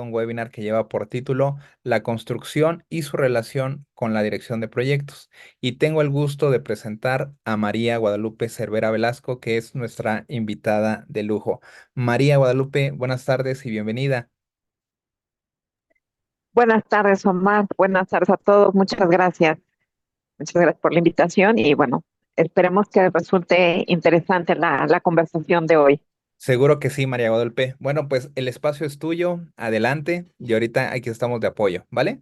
un webinar que lleva por título La construcción y su relación con la dirección de proyectos. Y tengo el gusto de presentar a María Guadalupe Cervera Velasco, que es nuestra invitada de lujo. María Guadalupe, buenas tardes y bienvenida. Buenas tardes, Omar. Buenas tardes a todos. Muchas gracias. Muchas gracias por la invitación y bueno, esperemos que resulte interesante la conversación de hoy. Seguro que sí, María Guadalupe. Bueno, pues el espacio es tuyo, adelante, y ahorita aquí estamos de apoyo, ¿vale?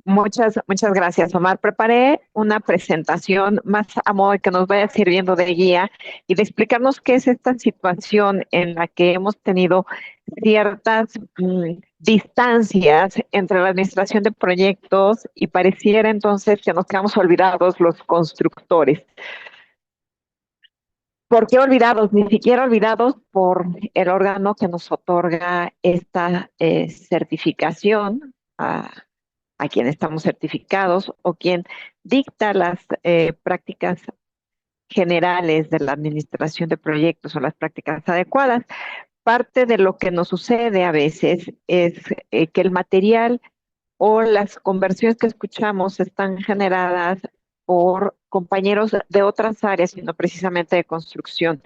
Muchas gracias, Omar. Preparé una presentación más a modo de que nos vaya sirviendo de guía y de explicarnos qué es esta situación en la que hemos tenido ciertas distancias entre la administración de proyectos y pareciera entonces que nos quedamos olvidados los constructores. ¿Por qué olvidados? Ni siquiera olvidados por el órgano que nos otorga esta certificación a quien estamos certificados o quien dicta las prácticas generales de la administración de proyectos o las prácticas adecuadas. Parte de lo que nos sucede a veces es que el material o las conversiones que escuchamos están generadas por compañeros de otras áreas, sino precisamente de construcción.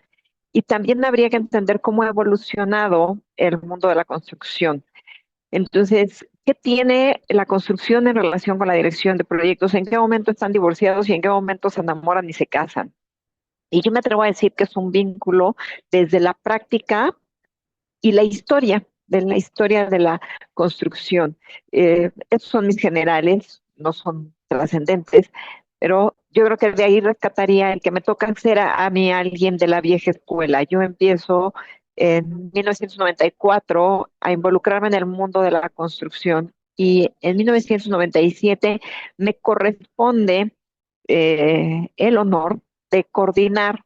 Y también habría que entender cómo ha evolucionado el mundo de la construcción. Entonces, ¿qué tiene la construcción en relación con la dirección de proyectos? ¿En qué momento están divorciados y en qué momento se enamoran y se casan? Y yo me atrevo a decir que es un vínculo desde la práctica y la historia, de la historia de la construcción. Esos son mis generales, no son trascendentes, pero yo creo que de ahí rescataría el que me toca ser a mí alguien de la vieja escuela. Yo empiezo en 1994 a involucrarme en el mundo de la construcción y en 1997 me corresponde el honor de coordinar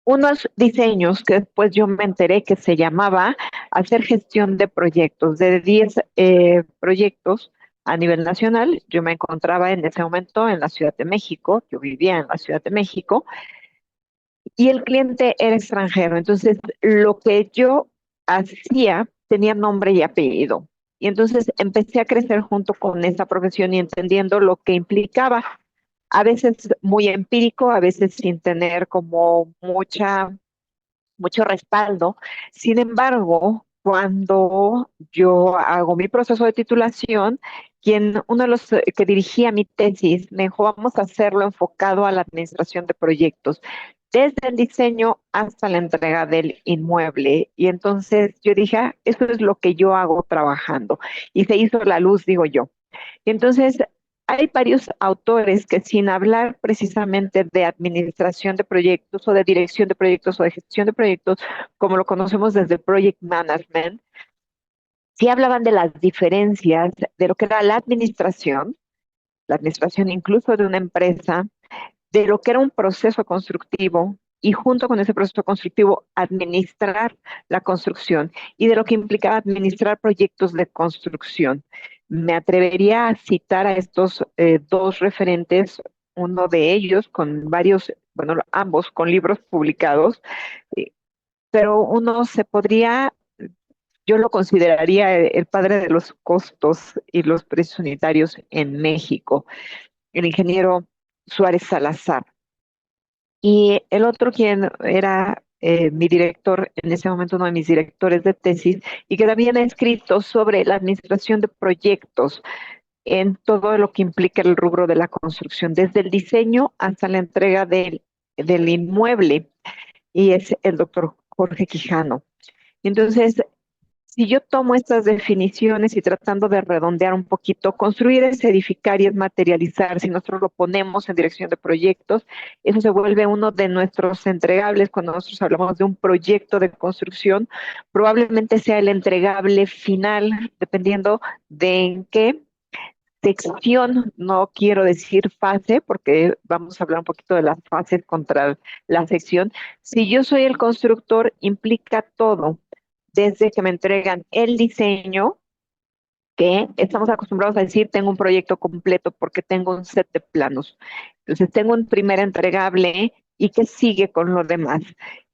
unos diseños que después yo me enteré que se llamaba hacer gestión de proyectos, de 10 proyectos a nivel nacional. Yo me encontraba en ese momento en la Ciudad de México, yo vivía en la Ciudad de México y el cliente era extranjero. Entonces, lo que yo hacía tenía nombre y apellido. Y entonces empecé a crecer junto con esa profesión y entendiendo lo que implicaba, a veces muy empírico, a veces sin tener como mucho respaldo. Sin embargo, cuando yo hago mi proceso de titulación, uno de los que dirigía mi tesis me dijo, vamos a hacerlo enfocado a la administración de proyectos, desde el diseño hasta la entrega del inmueble. Y entonces yo dije, eso es lo que yo hago trabajando. Y se hizo la luz, digo yo. Entonces, hay varios autores que sin hablar precisamente de administración de proyectos o de dirección de proyectos o de gestión de proyectos, como lo conocemos desde Project Management, sí hablaban de las diferencias de lo que era la administración incluso de una empresa, de lo que era un proceso constructivo y junto con ese proceso constructivo administrar la construcción y de lo que implicaba administrar proyectos de construcción. Me atrevería a citar a estos dos referentes, uno de ellos con varios, bueno, ambos con libros publicados, eh, pero uno se podría, yo lo consideraría el padre de los costos y los precios unitarios en México, el ingeniero Suárez Salazar. Y el otro quien era mi director, en ese momento uno de mis directores de tesis, y que también ha escrito sobre la administración de proyectos en todo lo que implica el rubro de la construcción, desde el diseño hasta la entrega del inmueble, y es el doctor Jorge Quijano. Entonces, si yo tomo estas definiciones y tratando de redondear un poquito, construir es edificar y es materializar. Si nosotros lo ponemos en dirección de proyectos, eso se vuelve uno de nuestros entregables. Cuando nosotros hablamos de un proyecto de construcción, probablemente sea el entregable final, dependiendo de en qué sección, no quiero decir fase, porque vamos a hablar un poquito de las fases contra la sección. Si yo soy el constructor, implica todo desde que me entregan el diseño, que estamos acostumbrados a decir, tengo un proyecto completo porque tengo un set de planos. Entonces, tengo un primer entregable y qué sigue con lo demás.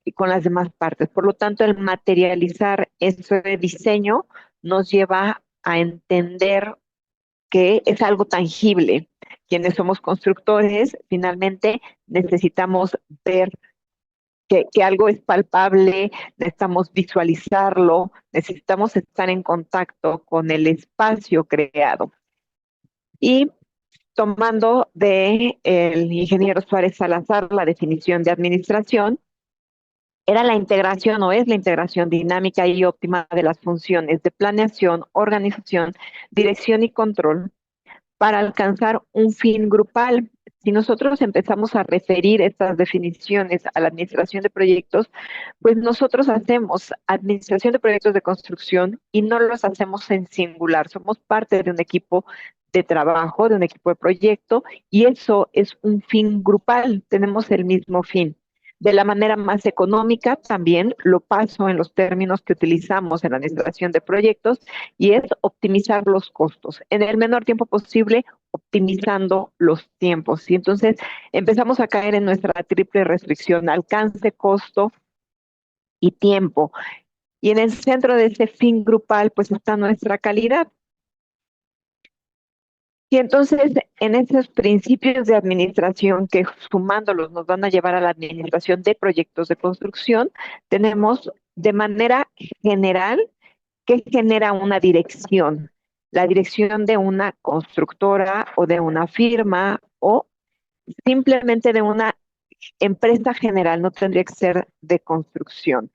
y con las demás partes. Por lo tanto, el materializar ese diseño nos lleva a entender que es algo tangible. Quienes somos constructores, finalmente necesitamos ver que algo es palpable, necesitamos visualizarlo, necesitamos estar en contacto con el espacio creado. Y tomando de el ingeniero Suárez Salazar la definición de administración, era la integración o es la integración dinámica y óptima de las funciones de planeación, organización, dirección y control para alcanzar un fin grupal. Si nosotros empezamos a referir estas definiciones a la administración de proyectos, pues nosotros hacemos administración de proyectos de construcción y no los hacemos en singular. Somos parte de un equipo de trabajo, de un equipo de proyecto, y eso es un fin grupal. Tenemos el mismo fin. De la manera más económica, también lo paso en los términos que utilizamos en la administración de proyectos, y es optimizar los costos en el menor tiempo posible, optimizando los tiempos. Y entonces empezamos a caer en nuestra triple restricción: alcance, costo y tiempo. Y en el centro de ese fin grupal, pues está nuestra calidad. Y entonces, en esos principios de administración que sumándolos nos van a llevar a la administración de proyectos de construcción, tenemos de manera general que genera una dirección, la dirección de una constructora o de una firma o simplemente de una empresa general, no tendría que ser de construcción.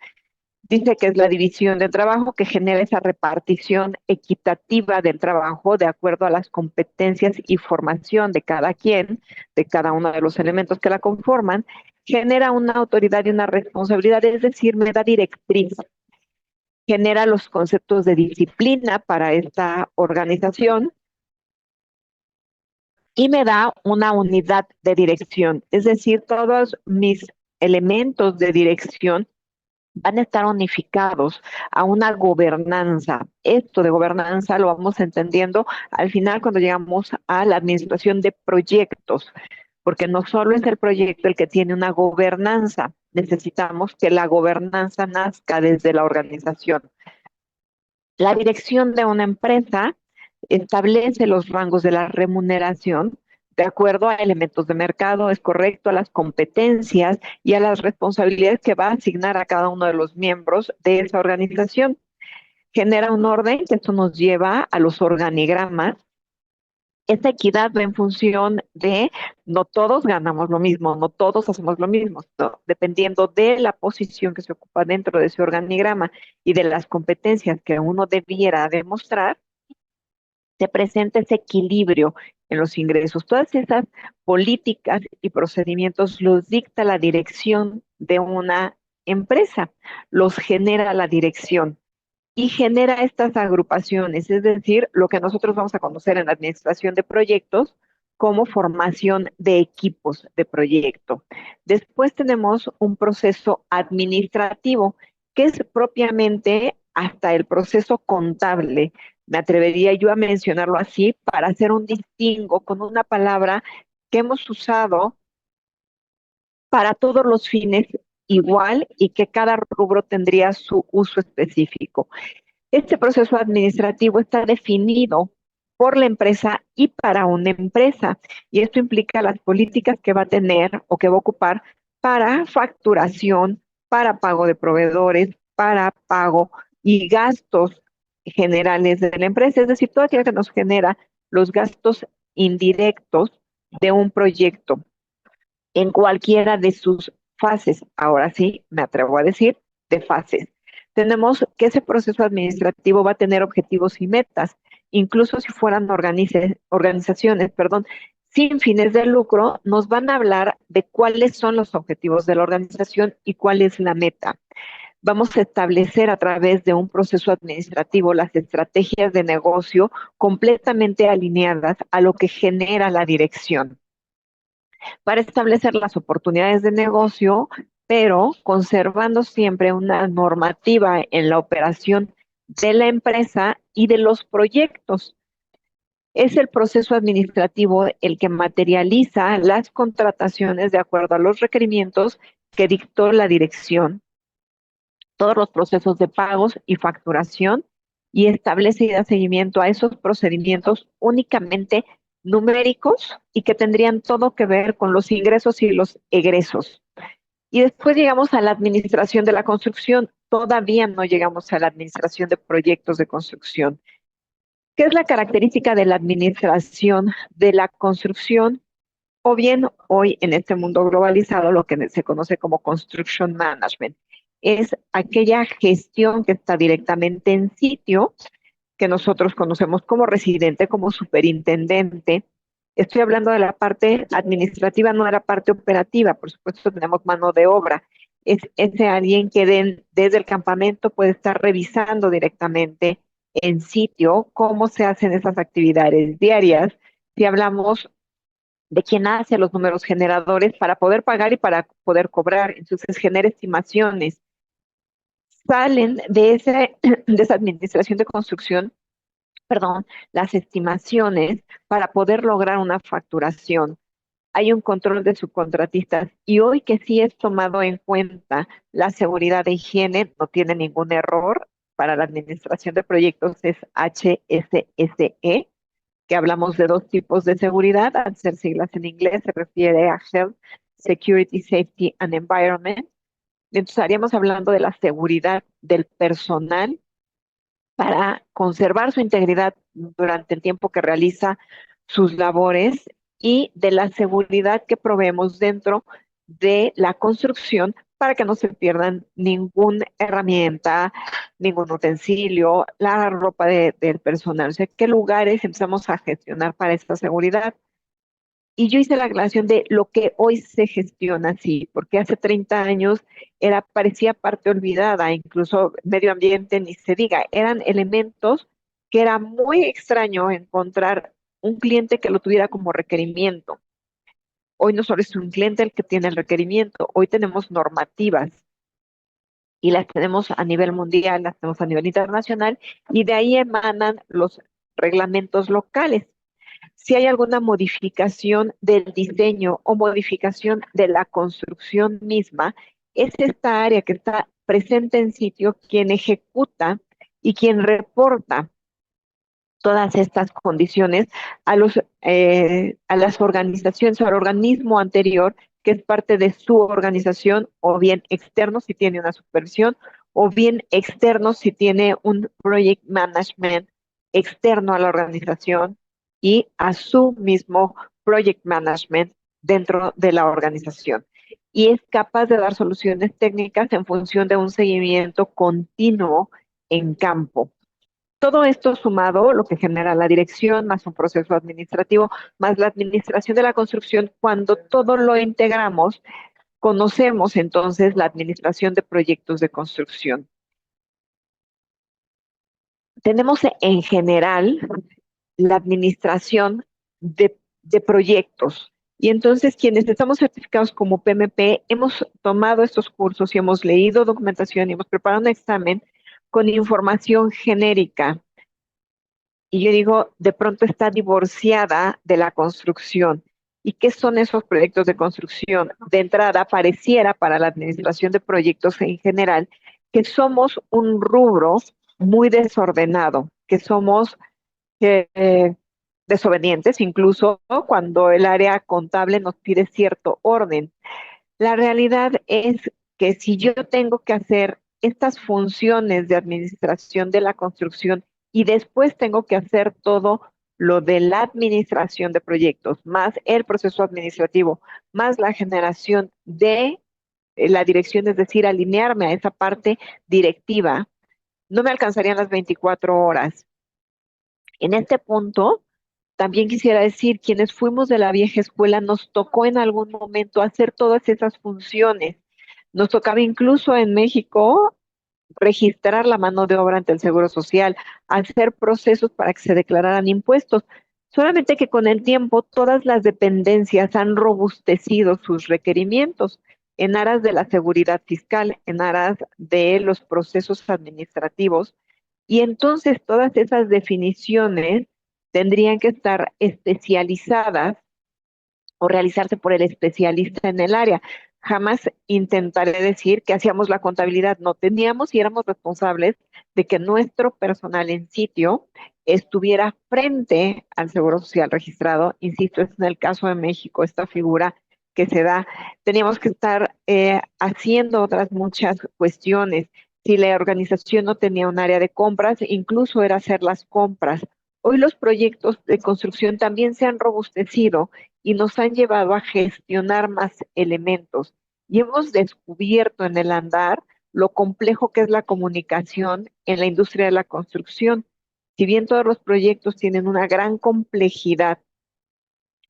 Dice que es la división del trabajo que genera esa repartición equitativa del trabajo de acuerdo a las competencias y formación de cada quien, de cada uno de los elementos que la conforman, genera una autoridad y una responsabilidad, es decir, me da directriz, genera los conceptos de disciplina para esta organización y me da una unidad de dirección, es decir, todos mis elementos de dirección van a estar unificados a una gobernanza. Esto de gobernanza lo vamos entendiendo al final cuando llegamos a la administración de proyectos, porque no solo es el proyecto el que tiene una gobernanza, necesitamos que la gobernanza nazca desde la organización. La dirección de una empresa establece los rangos de la remuneración de acuerdo a elementos de mercado, es correcto, a las competencias y a las responsabilidades que va a asignar a cada uno de los miembros de esa organización. Genera un orden, que esto nos lleva a los organigramas. Esta equidad va en función de no todos ganamos lo mismo, no todos hacemos lo mismo, ¿no? Dependiendo de la posición que se ocupa dentro de ese organigrama y de las competencias que uno debiera demostrar, se presenta ese equilibrio en los ingresos. Todas esas políticas y procedimientos los dicta la dirección de una empresa, los genera la dirección y genera estas agrupaciones, es decir, lo que nosotros vamos a conocer en la administración de proyectos como formación de equipos de proyecto. Después tenemos un proceso administrativo, que es propiamente hasta el proceso contable. Me atrevería yo a mencionarlo así para hacer un distingo con una palabra que hemos usado para todos los fines igual y que cada rubro tendría su uso específico. Este proceso administrativo está definido por la empresa y para una empresa, y esto implica las políticas que va a tener o que va a ocupar para facturación, para pago de proveedores, para pago y gastos generales de la empresa, es decir, todo aquello que nos genera los gastos indirectos de un proyecto en cualquiera de sus fases. Ahora sí, me atrevo a decir, de fases. Tenemos que ese proceso administrativo va a tener objetivos y metas, incluso si fueran organizaciones, perdón, sin fines de lucro, nos van a hablar de cuáles son los objetivos de la organización y cuál es la meta. Vamos a establecer a través de un proceso administrativo las estrategias de negocio completamente alineadas a lo que genera la dirección para establecer las oportunidades de negocio, pero conservando siempre una normativa en la operación de la empresa y de los proyectos. Es el proceso administrativo el que materializa las contrataciones de acuerdo a los requerimientos que dictó la dirección, todos los procesos de pagos y facturación, y establece y da seguimiento a esos procedimientos únicamente numéricos y que tendrían todo que ver con los ingresos y los egresos. Y después llegamos a la administración de la construcción. Todavía no llegamos a la administración de proyectos de construcción. ¿Qué es la característica de la administración de la construcción? O bien hoy en este mundo globalizado lo que se conoce como construction management. Es aquella gestión que está directamente en sitio, que nosotros conocemos como residente, como superintendente. Estoy hablando de la parte administrativa, no de la parte operativa. Por supuesto, tenemos mano de obra. Es ese alguien que desde el campamento puede estar revisando directamente en sitio cómo se hacen esas actividades diarias. Si hablamos de quién hace los números generadores para poder pagar y para poder cobrar, entonces genera estimaciones. Salen de esa administración de construcción, perdón, las estimaciones para poder lograr una facturación. Hay un control de subcontratistas y hoy que sí es tomado en cuenta la seguridad de higiene, no tiene ningún error para la administración de proyectos, es HSSE, que hablamos de dos tipos de seguridad, al ser siglas en inglés se refiere a Health, Security, Safety and Environment. Entonces estaríamos hablando de la seguridad del personal para conservar su integridad durante el tiempo que realiza sus labores y de la seguridad que proveemos dentro de la construcción para que no se pierdan ninguna herramienta, ningún utensilio, la ropa del personal. O sea, ¿qué lugares empezamos a gestionar para esta seguridad? Y yo hice la aclaración de lo que hoy se gestiona así, porque hace 30 años parecía parte olvidada, incluso medio ambiente ni se diga, eran elementos que era muy extraño encontrar un cliente que lo tuviera como requerimiento. Hoy no solo es un cliente el que tiene el requerimiento, hoy tenemos normativas y las tenemos a nivel mundial, las tenemos a nivel internacional y de ahí emanan los reglamentos locales. Si hay alguna modificación del diseño o modificación de la construcción misma, es esta área que está presente en sitio quien ejecuta y quien reporta todas estas condiciones a las organizaciones o al organismo anterior que es parte de su organización, o bien externo si tiene una supervisión, o bien externo si tiene un project management externo a la organización y a su mismo project management dentro de la organización. Y es capaz de dar soluciones técnicas en función de un seguimiento continuo en campo. Todo esto sumado, lo que genera la dirección, más un proceso administrativo, más la administración de la construcción, cuando todo lo integramos, conocemos entonces la administración de proyectos de construcción. Tenemos en general la administración de proyectos. Y entonces quienes estamos certificados como PMP hemos tomado estos cursos y hemos leído documentación y hemos preparado un examen con información genérica. Y yo digo, de pronto está divorciada de la construcción. ¿Y qué son esos proyectos de construcción? De entrada, pareciera para la administración de proyectos en general que somos un rubro muy desordenado, que somos desobedientes, incluso ¿no? Cuando el área contable nos pide cierto orden. La realidad es que si yo tengo que hacer estas funciones de administración de la construcción y después tengo que hacer todo lo de la administración de proyectos, más el proceso administrativo, más la generación de la dirección, es decir, alinearme a esa parte directiva, no me alcanzarían las 24 horas. En este punto, también quisiera decir, quienes fuimos de la vieja escuela, nos tocó en algún momento hacer todas esas funciones. Nos tocaba incluso en México registrar la mano de obra ante el Seguro Social, hacer procesos para que se declararan impuestos. Solamente que con el tiempo todas las dependencias han robustecido sus requerimientos en aras de la seguridad fiscal, en aras de los procesos administrativos. Y entonces todas esas definiciones tendrían que estar especializadas o realizarse por el especialista en el área. jamás intentaré decir que hacíamos la contabilidad. No teníamos y éramos responsables de que nuestro personal en sitio estuviera frente al Seguro Social registrado. Insisto, es en el caso de México, esta figura que se da. Teníamos que estar haciendo otras muchas cuestiones. Si la organización no tenía un área de compras, incluso era hacer las compras. Hoy los proyectos de construcción también se han robustecido y nos han llevado a gestionar más elementos. Y hemos descubierto en el andar lo complejo que es la comunicación en la industria de la construcción. Si bien todos los proyectos tienen una gran complejidad,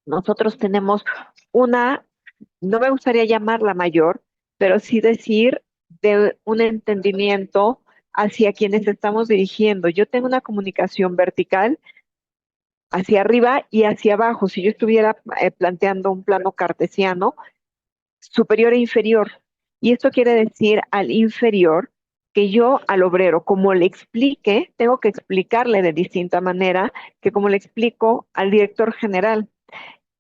nosotros tenemos una, no me gustaría llamarla mayor, pero sí decir de un entendimiento hacia quienes estamos dirigiendo. Yo tengo una comunicación vertical hacia arriba y hacia abajo. Si yo estuviera planteando un plano cartesiano, superior e inferior. Y esto quiere decir al inferior que yo al obrero, como le explique, tengo que explicarle de distinta manera que como le explico al director general.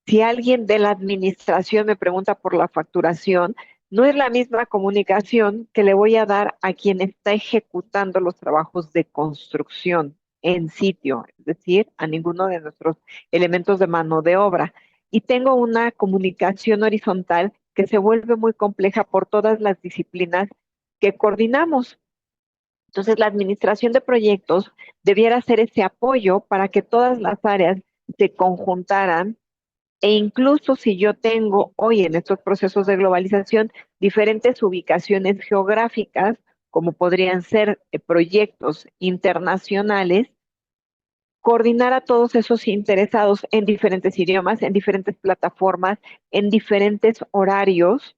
Si alguien de la administración me pregunta por la facturación, no es la misma comunicación que le voy a dar a quien está ejecutando los trabajos de construcción en sitio, es decir, a ninguno de nuestros elementos de mano de obra. Y tengo una comunicación horizontal que se vuelve muy compleja por todas las disciplinas que coordinamos. Entonces, la administración de proyectos debiera ser ese apoyo para que todas las áreas se conjuntaran e incluso si yo tengo hoy en estos procesos de globalización diferentes ubicaciones geográficas, como podrían ser proyectos internacionales, coordinar a todos esos interesados en diferentes idiomas, en diferentes plataformas, en diferentes horarios.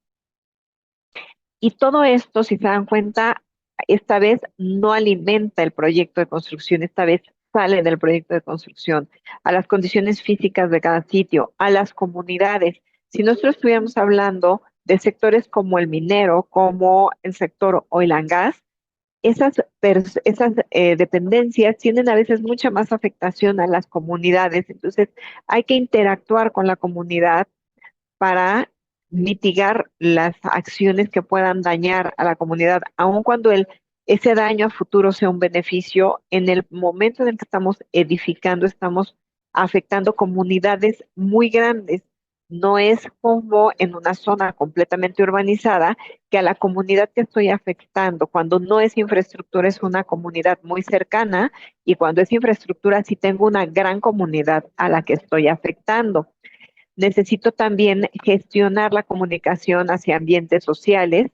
Y todo esto, si se dan cuenta, esta vez no alimenta el proyecto de construcción, esta vez sale del proyecto de construcción, a las condiciones físicas de cada sitio, a las comunidades. Si nosotros estuviéramos hablando de sectores como el minero, como el sector oil and gas, esas dependencias tienen a veces mucha más afectación a las comunidades. Entonces, hay que interactuar con la comunidad para mitigar las acciones que puedan dañar a la comunidad, aun cuando ese daño a futuro sea un beneficio, en el momento en el que estamos edificando, estamos afectando comunidades muy grandes. No es como en una zona completamente urbanizada, que a la comunidad que estoy afectando, cuando no es infraestructura, es una comunidad muy cercana, y cuando es infraestructura, sí tengo una gran comunidad a la que estoy afectando. Necesito también gestionar la comunicación hacia ambientes sociales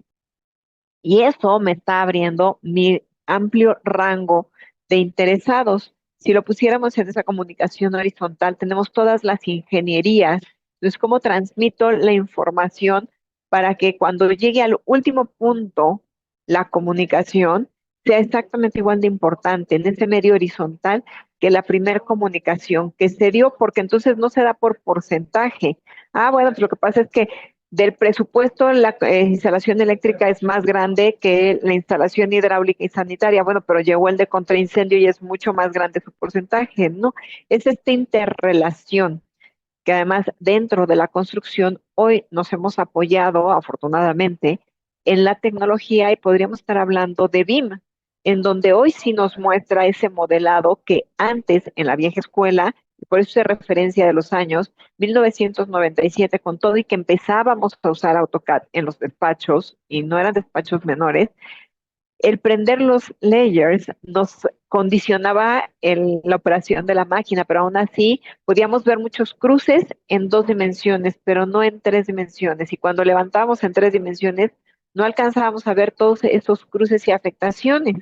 y eso me está abriendo mi amplio rango de interesados. Si lo pusiéramos en esa comunicación horizontal, tenemos todas las ingenierías. Entonces, ¿cómo transmito la información para que cuando llegue al último punto, la comunicación sea exactamente igual de importante en ese medio horizontal que la primera comunicación que se dio? Porque entonces no se da por porcentaje. Ah, bueno, pues lo que pasa es que del presupuesto, la instalación eléctrica es más grande que la instalación hidráulica y sanitaria. Bueno, pero llegó el de contraincendio y es mucho más grande su porcentaje, ¿no? Es esta interrelación que además dentro de la construcción hoy nos hemos apoyado, afortunadamente, en la tecnología y podríamos estar hablando de BIM, en donde hoy sí nos muestra ese modelado que antes en la vieja escuela, y por eso se referencia de los años 1997 con todo y que empezábamos a usar AutoCAD en los despachos y no eran despachos menores, el prender los layers nos condicionaba la operación de la máquina, pero aún así podíamos ver muchos cruces en dos dimensiones, pero no en tres dimensiones. Y cuando levantábamos en tres dimensiones, no alcanzábamos a ver todos esos cruces y afectaciones.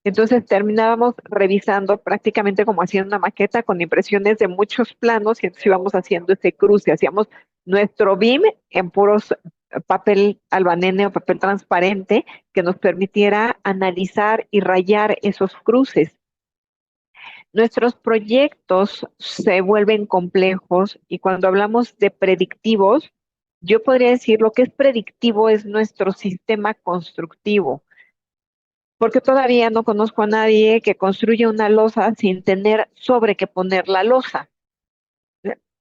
Entonces terminábamos revisando prácticamente como haciendo una maqueta con impresiones de muchos planos y entonces íbamos haciendo ese cruce, hacíamos nuestro BIM en puros papel albanene o papel transparente que nos permitiera analizar y rayar esos cruces. Nuestros proyectos se vuelven complejos y cuando hablamos de predictivos, yo podría decir lo que es predictivo es nuestro sistema constructivo, porque todavía no conozco a nadie que construya una losa sin tener sobre qué poner la losa.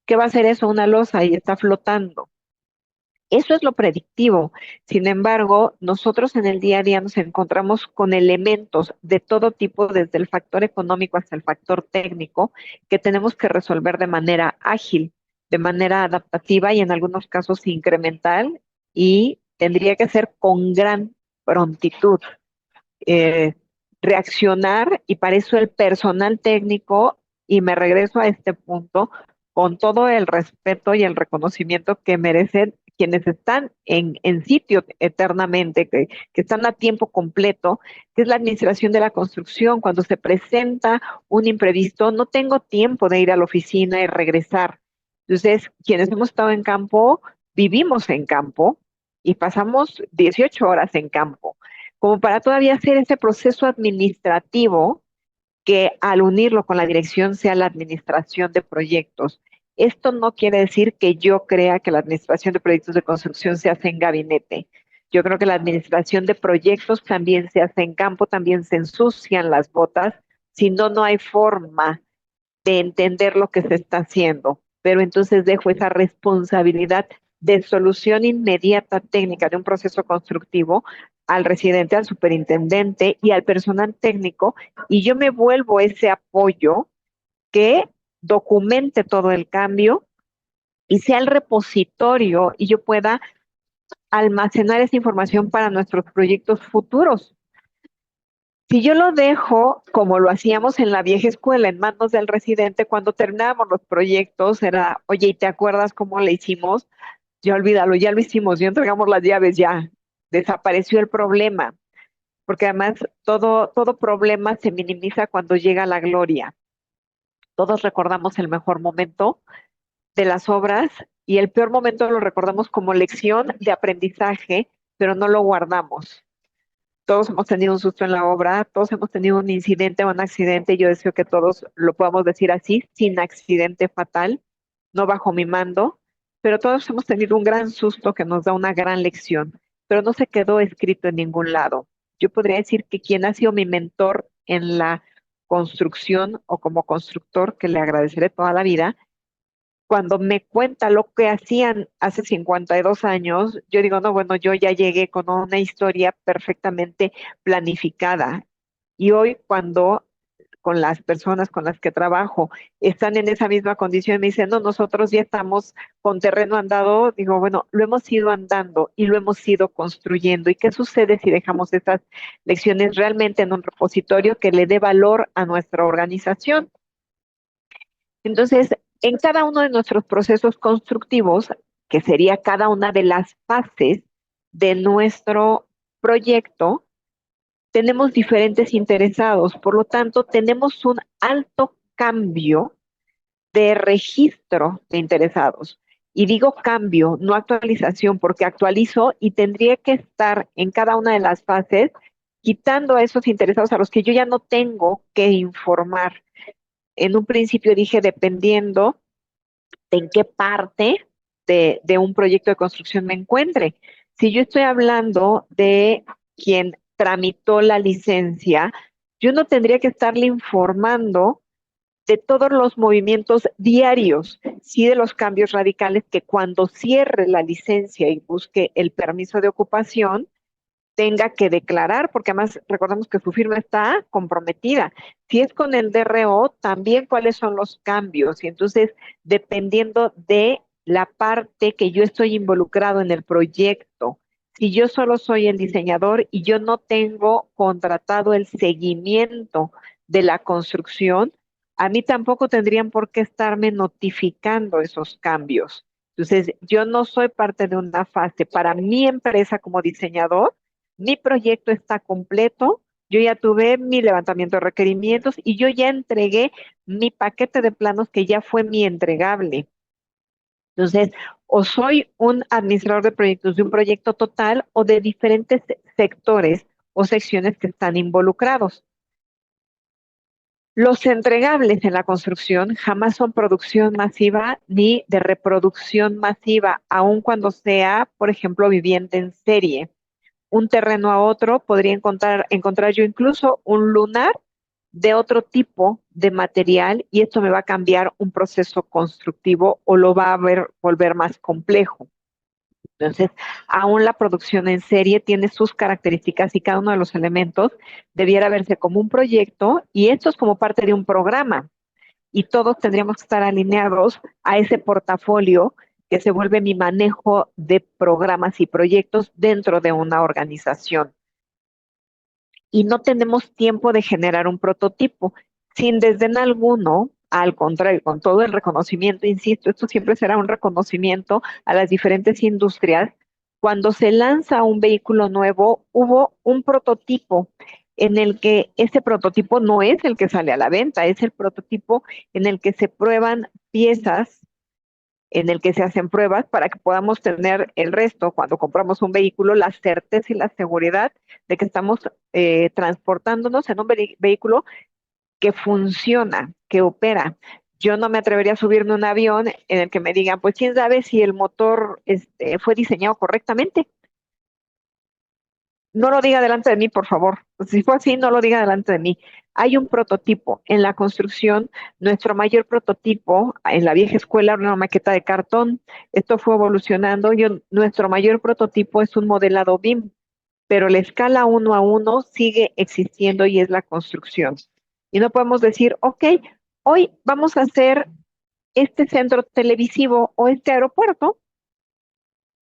¿Qué va a hacer eso? Una losa y está flotando. Eso es lo predictivo. Sin embargo, nosotros en el día a día nos encontramos con elementos de todo tipo, desde el factor económico hasta el factor técnico, que tenemos que resolver de manera ágil, de manera adaptativa y en algunos casos incremental, y tendría que ser con gran prontitud. eh, Reaccionar, y para eso el personal técnico, y me regreso a este punto, con todo el respeto y el reconocimiento que merecen quienes están en sitio eternamente, que están a tiempo completo, que es la administración de la construcción. Cuando se presenta un imprevisto, no tengo tiempo de ir a la oficina y regresar. Entonces, quienes hemos estado en campo, vivimos en campo y pasamos 18 horas en campo como para todavía hacer ese proceso administrativo que al unirlo con la dirección sea la administración de proyectos. Esto no quiere decir que yo crea que la administración de proyectos de construcción se hace en gabinete. Yo creo que la administración de proyectos también se hace en campo, también se ensucian las botas, si no, no hay forma de entender lo que se está haciendo, pero entonces dejo esa responsabilidad de solución inmediata técnica de un proceso constructivo al residente, al superintendente y al personal técnico, y yo me vuelvo ese apoyo que documente todo el cambio y sea el repositorio y yo pueda almacenar esa información para nuestros proyectos futuros. Si yo lo dejo, como lo hacíamos en la vieja escuela, en manos del residente, cuando terminábamos los proyectos, era, oye, ¿y te acuerdas cómo le hicimos? Ya olvídalo, ya lo hicimos, ya entregamos las llaves, ya desapareció el problema, porque además todo problema se minimiza cuando llega la gloria. Todos recordamos el mejor momento de las obras y el peor momento lo recordamos como lección de aprendizaje, pero no lo guardamos. Todos hemos tenido un susto en la obra, todos hemos tenido un incidente o un accidente, y yo deseo que todos lo podamos decir así, sin accidente fatal, no bajo mi mando, pero todos hemos tenido un gran susto que nos da una gran lección, pero no se quedó escrito en ningún lado. Yo podría decir que quien ha sido mi mentor en la construcción o como constructor, que le agradeceré toda la vida, cuando me cuenta lo que hacían hace 52 años, yo digo, no, bueno, yo ya llegué con una historia perfectamente planificada. Y hoy cuando con las personas con las que trabajo están en esa misma condición y me dicen, no, nosotros ya estamos con terreno andado, digo, bueno, lo hemos ido andando y lo hemos ido construyendo. ¿Y qué sucede si dejamos estas lecciones realmente en un repositorio que le dé valor a nuestra organización? Entonces, en cada uno de nuestros procesos constructivos, que sería cada una de las fases de nuestro proyecto, tenemos diferentes interesados. Por lo tanto, tenemos un alto cambio de registro de interesados. Y digo cambio, no actualización, porque actualizo y tendría que estar en cada una de las fases quitando a esos interesados a los que yo ya no tengo que informar. En un principio dije dependiendo de en qué parte de un proyecto de construcción me encuentre. Si yo estoy hablando de quien tramitó la licencia, yo no tendría que estarle informando de todos los movimientos diarios, sí de los cambios radicales que cuando cierre la licencia y busque el permiso de ocupación, tenga que declarar, porque además recordemos que su firma está comprometida. Si es con el DRO, también cuáles son los cambios. Y entonces, dependiendo de la parte que yo estoy involucrado en el proyecto, si yo solo soy el diseñador y yo no tengo contratado el seguimiento de la construcción, a mí tampoco tendrían por qué estarme notificando esos cambios. Entonces, yo no soy parte de una fase. Para mi empresa como diseñador, mi proyecto está completo, yo ya tuve mi levantamiento de requerimientos y yo ya entregué mi paquete de planos que ya fue mi entregable. Entonces, o soy un administrador de proyectos de un proyecto total o de diferentes sectores o secciones que están involucrados. Los entregables en la construcción jamás son producción masiva ni de reproducción masiva, aun cuando sea, por ejemplo, vivienda en serie. Un terreno a otro, podría encontrar yo incluso un lunar de otro tipo de material, y esto me va a cambiar un proceso constructivo o lo va a volver más complejo. Entonces, aún la producción en serie tiene sus características y cada uno de los elementos debiera verse como un proyecto y esto es como parte de un programa y todos tendríamos que estar alineados a ese portafolio que se vuelve mi manejo de programas y proyectos dentro de una organización. Y no tenemos tiempo de generar un prototipo sin desdén alguno. Al contrario, con todo el reconocimiento, insisto, esto siempre será un reconocimiento a las diferentes industrias. Cuando se lanza un vehículo nuevo, hubo un prototipo en el que ese prototipo no es el que sale a la venta, es el prototipo en el que se prueban piezas, en el que se hacen pruebas para que podamos tener el resto, cuando compramos un vehículo, la certeza y la seguridad de que estamos transportándonos en un vehículo que funciona, que opera. Yo no me atrevería a subirme a un avión en el que me digan, pues quién sabe si el motor fue diseñado correctamente. No lo diga delante de mí, por favor. Si fue así, no lo diga delante de mí. Hay un prototipo. En la construcción, nuestro mayor prototipo, en la vieja escuela, era una maqueta de cartón. Esto fue evolucionando. Nuestro mayor prototipo es un modelado BIM, pero la escala 1 a 1 sigue existiendo y es la construcción. Y no podemos decir, ok, hoy vamos a hacer este centro televisivo o este aeropuerto,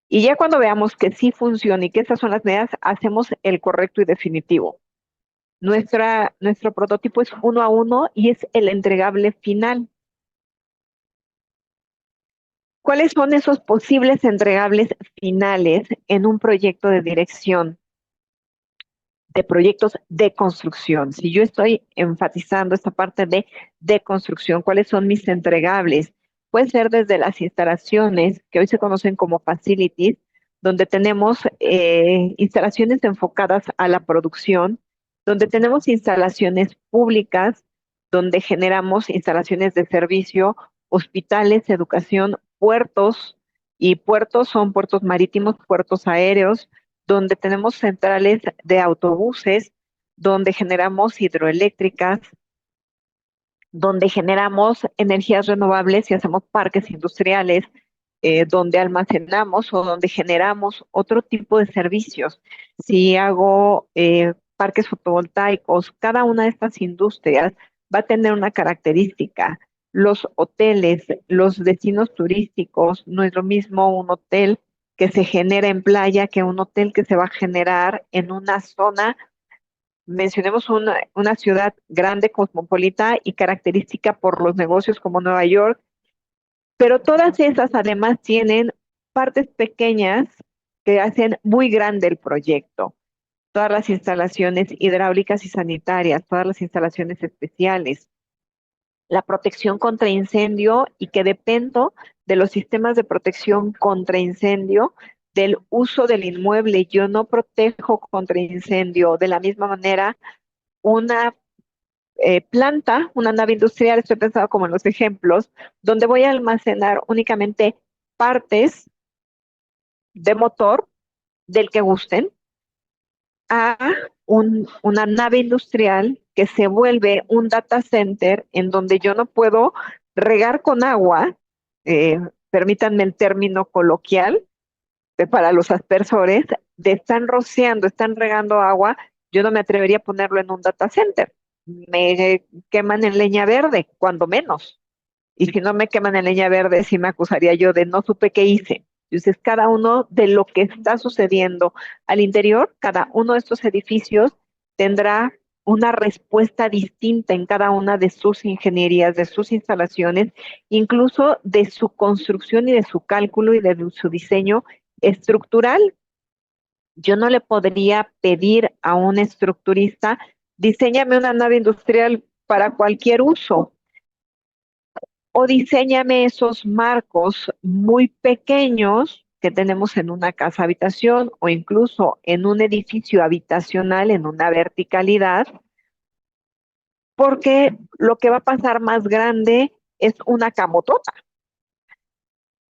y ya cuando veamos que sí funciona y que esas son las medidas, hacemos el correcto y definitivo. Nuestro prototipo es 1 a 1 y es el entregable final. ¿Cuáles son esos posibles entregables finales en un proyecto de dirección, de proyectos de construcción? Si yo estoy enfatizando esta parte de construcción, ¿cuáles son mis entregables? Puede ser desde las instalaciones, que hoy se conocen como facilities, donde tenemos instalaciones enfocadas a la producción, donde tenemos instalaciones públicas, donde generamos instalaciones de servicio, hospitales, educación, puertos, y puertos son puertos marítimos, puertos aéreos, donde tenemos centrales de autobuses, donde generamos hidroeléctricas, donde generamos energías renovables y hacemos parques industriales, donde almacenamos o donde generamos otro tipo de servicios. Si hago parques fotovoltaicos, cada una de estas industrias va a tener una característica. Los hoteles, los destinos turísticos, no es lo mismo un hotel que se genera en playa que un hotel que se va a generar en una zona. Mencionemos una ciudad grande, cosmopolita y característica por los negocios como Nueva York, pero todas esas además tienen partes pequeñas que hacen muy grande el proyecto. Todas las instalaciones hidráulicas y sanitarias, todas las instalaciones especiales, la protección contra incendio y que dependo de los sistemas de protección contra incendio del uso del inmueble. Yo no protejo contra incendio de la misma manera una planta, una nave industrial, estoy pensando como en los ejemplos, donde voy a almacenar únicamente partes de motor del que gusten, a una nave industrial que se vuelve un data center en donde yo no puedo regar con agua, eh, permítanme el término coloquial, para los aspersores, de están rociando, están regando agua, yo no me atrevería a ponerlo en un data center. Me queman en leña verde, cuando menos. Y si no me queman en leña verde, sí me acusaría yo de no supe qué hice. Entonces, cada uno de lo que está sucediendo al interior, cada uno de estos edificios tendrá una respuesta distinta en cada una de sus ingenierías, de sus instalaciones, incluso de su construcción y de su cálculo y de su diseño estructural. Yo no le podría pedir a un estructurista, diseñame una nave industrial para cualquier uso o diséñame esos marcos muy pequeños que tenemos en una casa habitación o incluso en un edificio habitacional en una verticalidad, porque lo que va a pasar más grande es una camotota.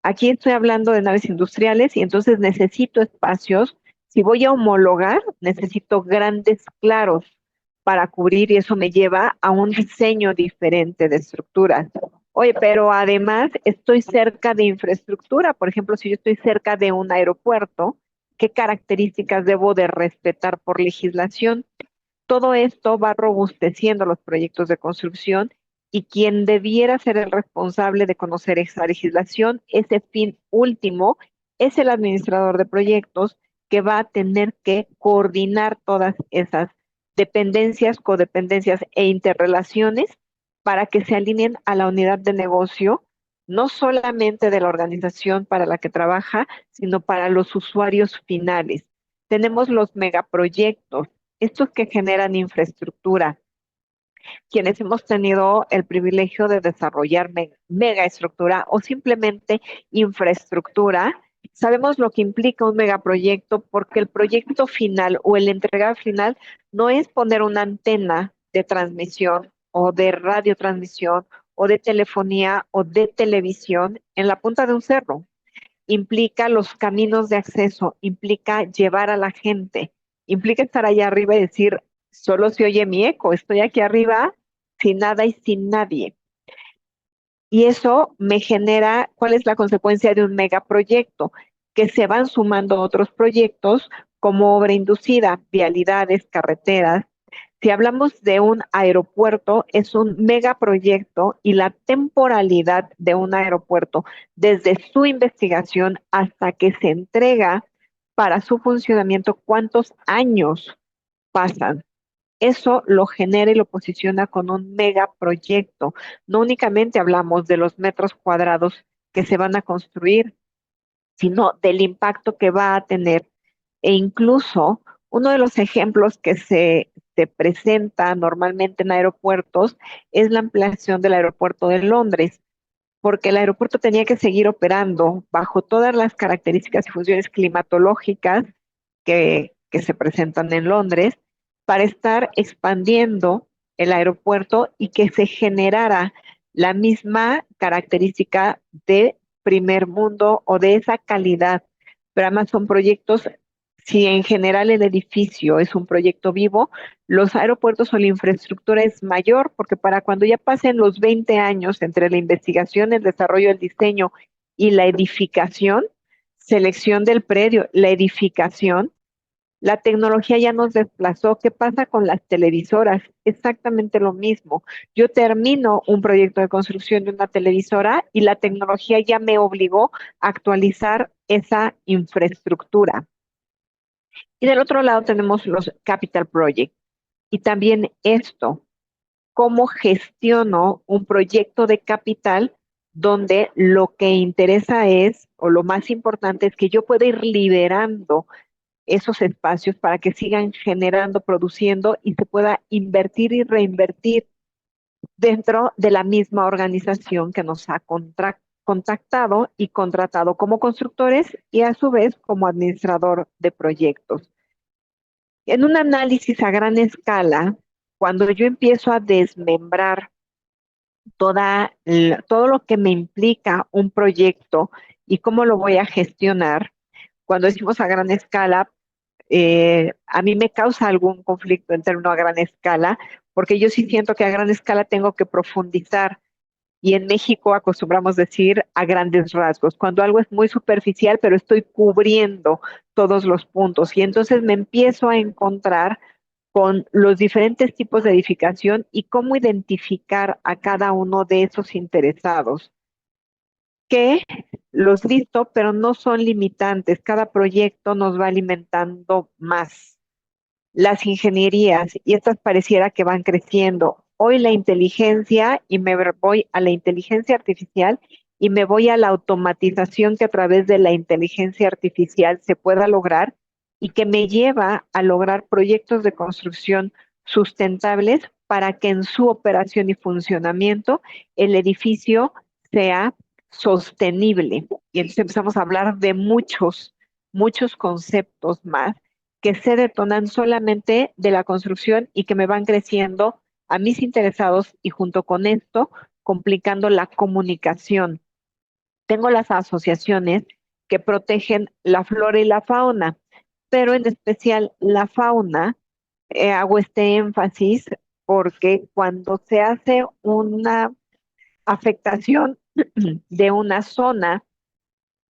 Aquí estoy hablando de naves industriales y entonces necesito espacios. Si voy a homologar, necesito grandes claros para cubrir y eso me lleva a un diseño diferente de estructuras. Oye, pero además estoy cerca de infraestructura. Por ejemplo, si yo estoy cerca de un aeropuerto, ¿qué características debo de respetar por legislación? Todo esto va robusteciendo los proyectos de construcción y quien debiera ser el responsable de conocer esa legislación, ese fin último, es el administrador de proyectos que va a tener que coordinar todas esas dependencias, codependencias e interrelaciones para que se alineen a la unidad de negocio, no solamente de la organización para la que trabaja, sino para los usuarios finales. Tenemos los megaproyectos, estos que generan infraestructura. Quienes hemos tenido el privilegio de desarrollar megaestructura o simplemente infraestructura, sabemos lo que implica un megaproyecto porque el proyecto final o el entregado final no es poner una antena de transmisión o de radiotransmisión o de telefonía o de televisión en la punta de un cerro. Implica los caminos de acceso, implica llevar a la gente, implica estar allá arriba y decir, solo se oye mi eco, estoy aquí arriba sin nada y sin nadie. Y eso me genera, ¿cuál es la consecuencia de un megaproyecto? Que se van sumando otros proyectos como obra inducida, vialidades, carreteras. Si hablamos de un aeropuerto, es un megaproyecto y la temporalidad de un aeropuerto, desde su investigación hasta que se entrega para su funcionamiento, ¿cuántos años pasan? Eso lo genera y lo posiciona con un megaproyecto. No únicamente hablamos de los metros cuadrados que se van a construir, sino del impacto que va a tener. E incluso uno de los ejemplos que se presenta normalmente en aeropuertos es la ampliación del aeropuerto de Londres, porque el aeropuerto tenía que seguir operando bajo todas las características y funciones climatológicas que se presentan en Londres para estar expandiendo el aeropuerto y que se generara la misma característica de primer mundo o de esa calidad. Pero además son proyectos, si en general el edificio es un proyecto vivo, los aeropuertos o la infraestructura es mayor, porque para cuando ya pasen los 20 años entre la investigación, el desarrollo, el diseño y la edificación, selección del predio, la edificación, la tecnología ya nos desplazó. ¿Qué pasa con las televisoras? Exactamente lo mismo. Yo termino un proyecto de construcción de una televisora y la tecnología ya me obligó a actualizar esa infraestructura. Y del otro lado tenemos los capital projects. Y también esto, cómo gestiono un proyecto de capital donde lo que interesa es, o lo más importante es que yo pueda ir liberando esos espacios para que sigan generando, produciendo y se pueda invertir y reinvertir dentro de la misma organización que nos ha contactado y contratado como constructores y a su vez como administrador de proyectos. En un análisis a gran escala, cuando yo empiezo a desmembrar todo lo que me implica un proyecto y cómo lo voy a gestionar, cuando decimos a gran escala, a mí me causa algún conflicto en términos a gran escala, porque yo sí siento que a gran escala tengo que profundizar. Y en México acostumbramos decir a grandes rasgos, cuando algo es muy superficial, pero estoy cubriendo todos los puntos. Y entonces me empiezo a encontrar con los diferentes tipos de edificación y cómo identificar a cada uno de esos interesados, que los listo, pero no son limitantes. Cada proyecto nos va alimentando más. Las ingenierías, y estas pareciera que van creciendo. Hoy la inteligencia, y me voy a la inteligencia artificial, y me voy a la automatización que a través de la inteligencia artificial se pueda lograr y que me lleva a lograr proyectos de construcción sustentables para que en su operación y funcionamiento el edificio sea sostenible. Y entonces empezamos a hablar de muchos conceptos más que se detonan solamente de la construcción y que me van creciendo a mis interesados y junto con esto complicando la comunicación. Tengo las asociaciones que protegen la flora y la fauna, pero en especial la fauna. Hago este énfasis porque cuando se hace una afectación de una zona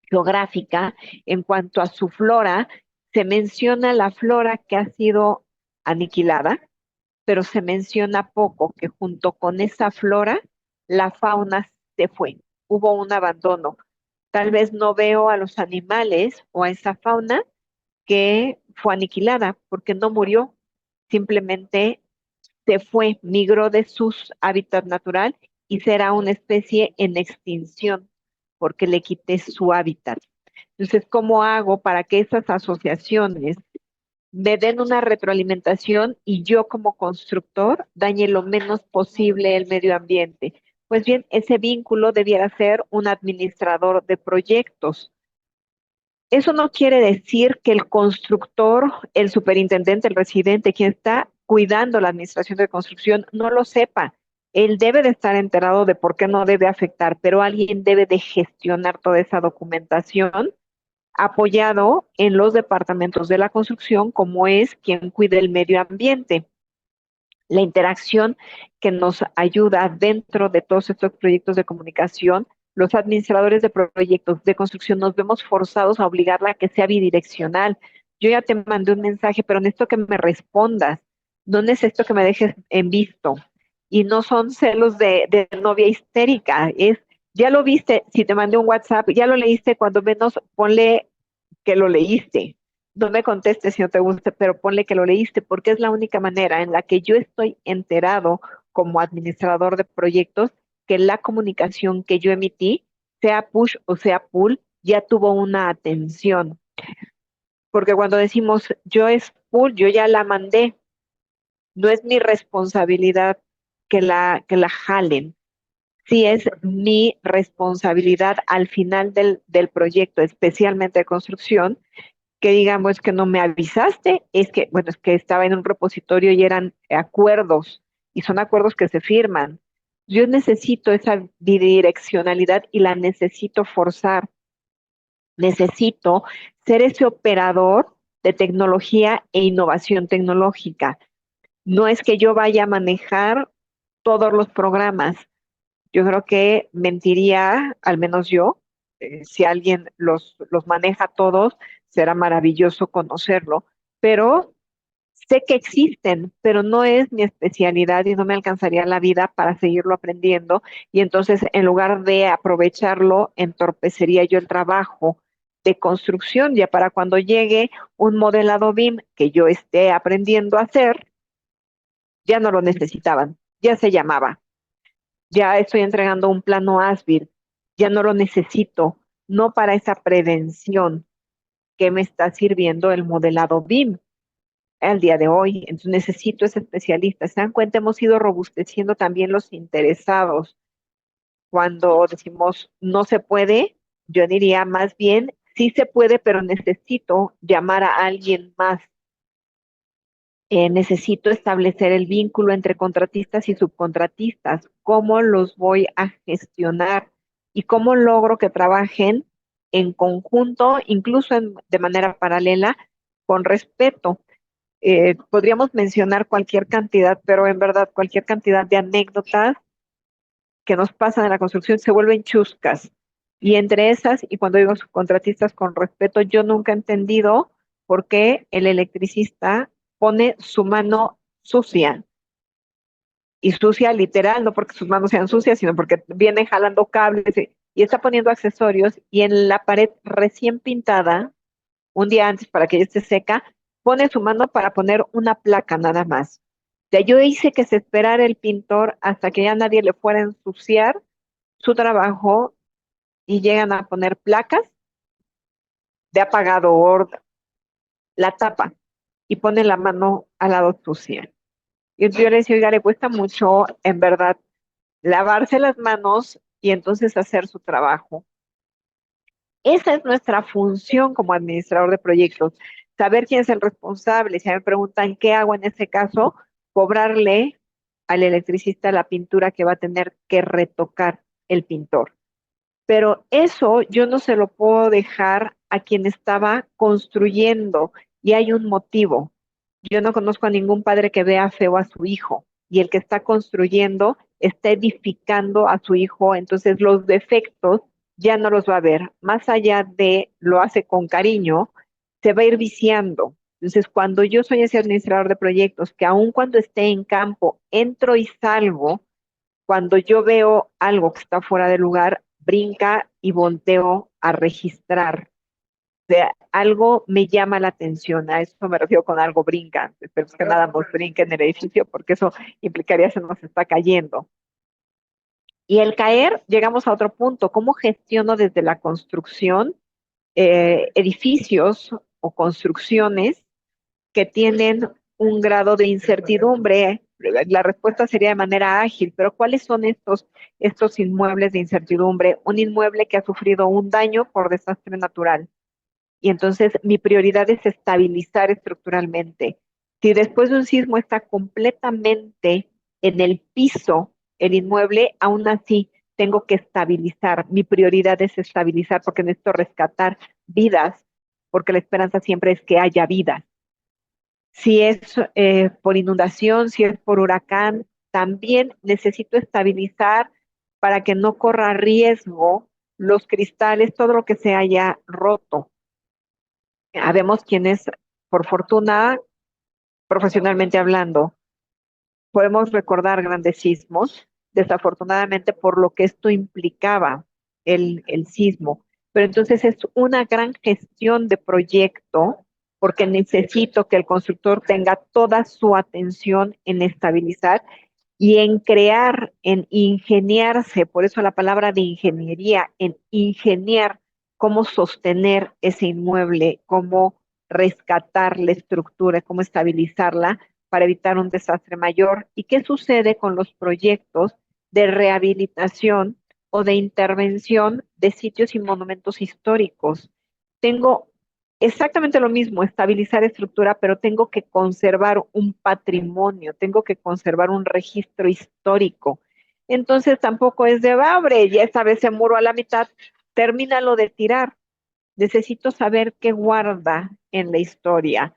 geográfica en cuanto a su flora. Se menciona la flora que ha sido aniquilada, pero se menciona poco que junto con esa flora la fauna se fue. Hubo un abandono. Tal vez no veo a los animales o a esa fauna que fue aniquilada porque no murió, simplemente se fue, migró de su hábitat natural y será una especie en extinción porque le quité su hábitat. Entonces, ¿cómo hago para que esas asociaciones me den una retroalimentación y yo como constructor dañe lo menos posible el medio ambiente? Pues bien, ese vínculo debiera ser un administrador de proyectos. Eso no quiere decir que el constructor, el superintendente, el residente, quien está cuidando la administración de construcción, no lo sepa. Él debe de estar enterado de por qué no debe afectar, pero alguien debe de gestionar toda esa documentación apoyado en los departamentos de la construcción, como es quien cuida el medio ambiente. La interacción que nos ayuda dentro de todos estos proyectos de comunicación, los administradores de proyectos de construcción nos vemos forzados a obligarla a que sea bidireccional. Yo ya te mandé un mensaje, pero necesito que me respondas, no necesito que me dejes en visto. Y no son celos de novia histérica, es, ya lo viste, si te mandé un WhatsApp, ya lo leíste, cuando menos ponle que lo leíste. No me contestes si no te gusta, pero ponle que lo leíste, porque es la única manera en la que yo estoy enterado como administrador de proyectos que la comunicación que yo emití, sea push o sea pull, ya tuvo una atención. Porque cuando decimos yo es pull, yo ya la mandé, no es mi responsabilidad que la jalen. Sí es mi responsabilidad al final del proyecto, especialmente de construcción, que digamos que no me avisaste, es que, bueno, es que estaba en un repositorio y eran acuerdos, y son acuerdos que se firman. Yo necesito esa bidireccionalidad y la necesito forzar. Necesito ser ese operador de tecnología e innovación tecnológica. No es que yo vaya a manejar todos los programas. Yo creo que mentiría, al menos yo, si alguien los maneja todos, será maravilloso conocerlo, pero sé que existen, pero no es mi especialidad y no me alcanzaría la vida para seguirlo aprendiendo. Y entonces, en lugar de aprovecharlo, entorpecería yo el trabajo de construcción, ya para cuando llegue un modelado BIM que yo esté aprendiendo a hacer, ya no lo necesitaban, ya se llamaba, ya estoy entregando un plano ASBIR, ya no lo necesito, no para esa prevención que me está sirviendo el modelado BIM al día de hoy. Entonces necesito ese especialista. Se dan cuenta, hemos ido robusteciendo también los interesados. Cuando decimos no se puede, yo diría más bien sí se puede, pero necesito llamar a alguien más. Necesito establecer el vínculo entre contratistas y subcontratistas, cómo los voy a gestionar y cómo logro que trabajen en conjunto, incluso de manera paralela, con respeto. Podríamos mencionar cualquier cantidad, pero en verdad cualquier cantidad de anécdotas que nos pasan en la construcción se vuelven chuscas. Y entre esas, y cuando digo subcontratistas con respeto, yo nunca he entendido por qué el electricista pone su mano sucia. Y sucia literal, no porque sus manos sean sucias, sino porque viene jalando cables y está poniendo accesorios y en la pared recién pintada, un día antes para que ya esté seca, pone su mano para poner una placa nada más. O sea, yo hice que se esperara el pintor hasta que ya nadie le fuera a ensuciar su trabajo y llegan a poner placas de apagador, la tapa y pone la mano al lado sucia. Y entonces yo le decía, oiga, le cuesta mucho, en verdad, lavarse las manos y entonces hacer su trabajo. Esa es nuestra función como administrador de proyectos, saber quién es el responsable. Si me preguntan qué hago en ese caso, cobrarle al electricista la pintura que va a tener que retocar el pintor. Pero eso yo no se lo puedo dejar a quien estaba construyendo y hay un motivo. Yo no conozco a ningún padre que vea feo a su hijo y el que está construyendo está edificando a su hijo, entonces los defectos ya no los va a ver. Más allá de lo hace con cariño, se va a ir viciando. Entonces, cuando yo soy ese administrador de proyectos, que aun cuando esté en campo, entro y salgo, cuando yo veo algo que está fuera de lugar, brinca y volteo a registrar. O sea, algo me llama la atención, a eso me refiero con algo brinca. Esperemos que nada nos brinque en el edificio, porque eso implicaría que se nos está cayendo. Y el caer, llegamos a otro punto, ¿cómo gestiono desde la construcción edificios o construcciones que tienen un grado de incertidumbre? La respuesta sería de manera ágil, pero ¿cuáles son estos inmuebles de incertidumbre? Un inmueble que ha sufrido un daño por desastre natural. Y entonces mi prioridad es estabilizar estructuralmente. Si después de un sismo está completamente en el piso el inmueble, aún así tengo que estabilizar. Mi prioridad es estabilizar porque necesito rescatar vidas, porque la esperanza siempre es que haya vidas. Si es por inundación, si es por huracán, también necesito estabilizar para que no corra riesgo los cristales, todo lo que se haya roto. Habemos quienes, por fortuna, profesionalmente hablando, podemos recordar grandes sismos, desafortunadamente por lo que esto implicaba el sismo. Pero entonces es una gran gestión de proyecto porque necesito que el constructor tenga toda su atención en estabilizar y en crear, en ingeniarse, por eso la palabra de ingeniería, en ingeniar cómo sostener ese inmueble, cómo rescatar la estructura, cómo estabilizarla para evitar un desastre mayor. ¿Y qué sucede con los proyectos de rehabilitación o de intervención de sitios y monumentos históricos? Tengo exactamente lo mismo, estabilizar estructura, pero tengo que conservar un patrimonio, tengo que conservar un registro histórico. Entonces tampoco es de abre, ya esta vez se muro a la mitad, termínalo de tirar. Necesito saber qué guarda en la historia.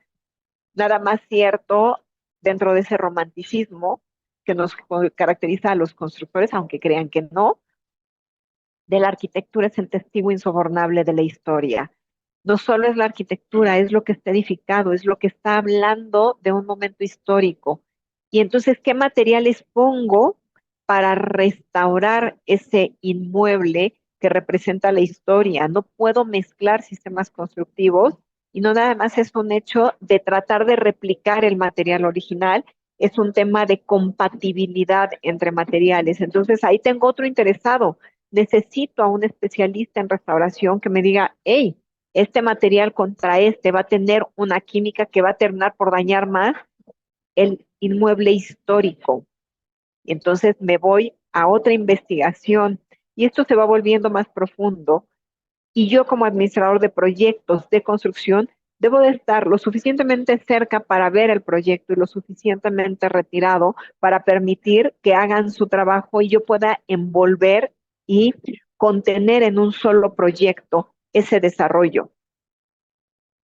Nada más cierto dentro de ese romanticismo que nos caracteriza a los constructores, aunque crean que no, de la arquitectura es el testigo insobornable de la historia. No solo es la arquitectura, es lo que está edificado, es lo que está hablando de un momento histórico. Y entonces, ¿qué materiales pongo para restaurar ese inmueble que representa la historia? No puedo mezclar sistemas constructivos y no nada más es un hecho de tratar de replicar el material original, es un tema de compatibilidad entre materiales. Entonces, ahí tengo otro interesado. Necesito a un especialista en restauración que me diga, hey, este material contra este va a tener una química que va a terminar por dañar más el inmueble histórico. Entonces me voy a otra investigación y esto se va volviendo más profundo y yo como administrador de proyectos de construcción debo de estar lo suficientemente cerca para ver el proyecto y lo suficientemente retirado para permitir que hagan su trabajo y yo pueda envolver y contener en un solo proyecto ese desarrollo.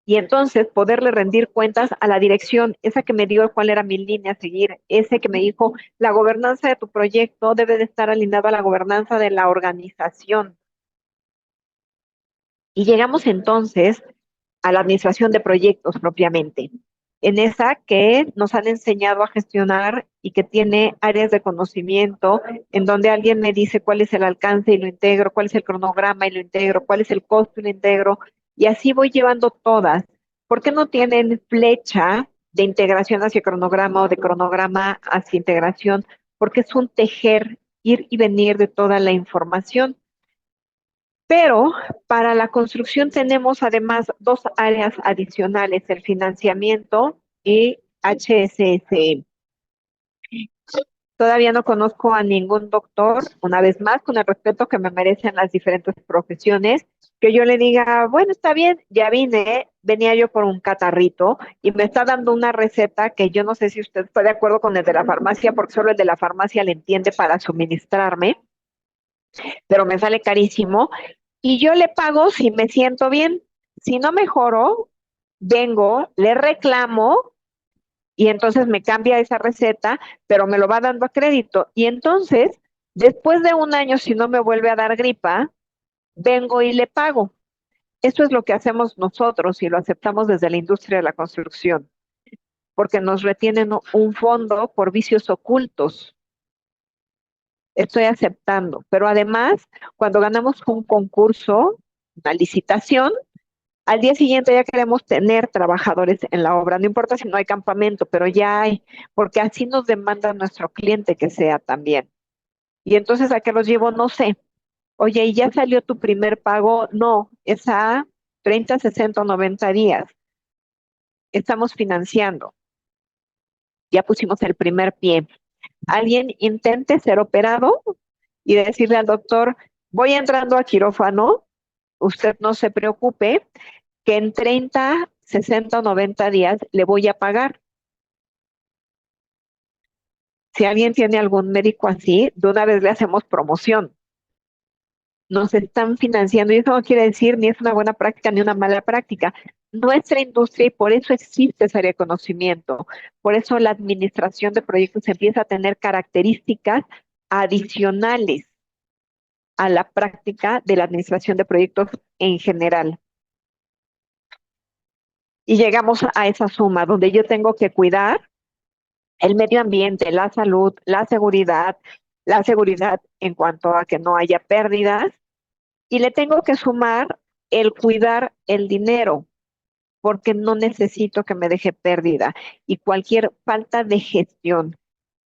Y entonces poderle rendir cuentas a la dirección, esa que me dio cuál era mi línea a seguir, ese que me dijo, la gobernanza de tu proyecto debe de estar alineada a la gobernanza de la organización. Y llegamos entonces a la administración de proyectos propiamente, en esa que nos han enseñado a gestionar y que tiene áreas de conocimiento, en donde alguien me dice cuál es el alcance y lo integro, cuál es el cronograma y lo integro, cuál es el costo y lo integro, y así voy llevando todas. ¿Por qué no tienen flecha de integración hacia cronograma o de cronograma hacia integración? Porque es un tejer, ir y venir de toda la información. Pero para la construcción tenemos además dos áreas adicionales, el financiamiento y HSSE. Todavía no conozco a ningún doctor, una vez más, con el respeto que me merecen las diferentes profesiones, que yo le diga, bueno, está bien, ya vine, venía yo por un catarrito y me está dando una receta que yo no sé si usted está de acuerdo con el de la farmacia, porque solo el de la farmacia le entiende para suministrarme, pero me sale carísimo y yo le pago si me siento bien. Si no mejoro, vengo, le reclamo y entonces me cambia esa receta, pero me lo va dando a crédito. Y entonces, después de un año, si no me vuelve a dar gripa, vengo y le pago. Eso es lo que hacemos nosotros y lo aceptamos desde la industria de la construcción, porque nos retienen un fondo por vicios ocultos. Estoy aceptando, pero además, cuando ganamos un concurso, una licitación, al día siguiente ya queremos tener trabajadores en la obra, no importa si no hay campamento, pero ya hay, porque así nos demanda nuestro cliente que sea también. Y entonces, ¿a qué los llevo? No sé. Oye, ¿y ya salió tu primer pago? No, es a 30, 60 o 90 días. Estamos financiando. Ya pusimos el primer pie. Alguien intente ser operado y decirle al doctor, voy entrando a quirófano, usted no se preocupe, que en 30, 60 o 90 días le voy a pagar. Si alguien tiene algún médico así, de una vez le hacemos promoción. Nos están financiando y eso no quiere decir ni es una buena práctica ni una mala práctica. Nuestra industria, y por eso existe ese área de conocimiento, por eso la administración de proyectos empieza a tener características adicionales a la práctica de la administración de proyectos en general. Y llegamos a esa suma donde yo tengo que cuidar el medio ambiente, la seguridad en cuanto a que no haya pérdidas, y le tengo que sumar el cuidar el dinero, porque no necesito que me deje pérdida. Y cualquier falta de gestión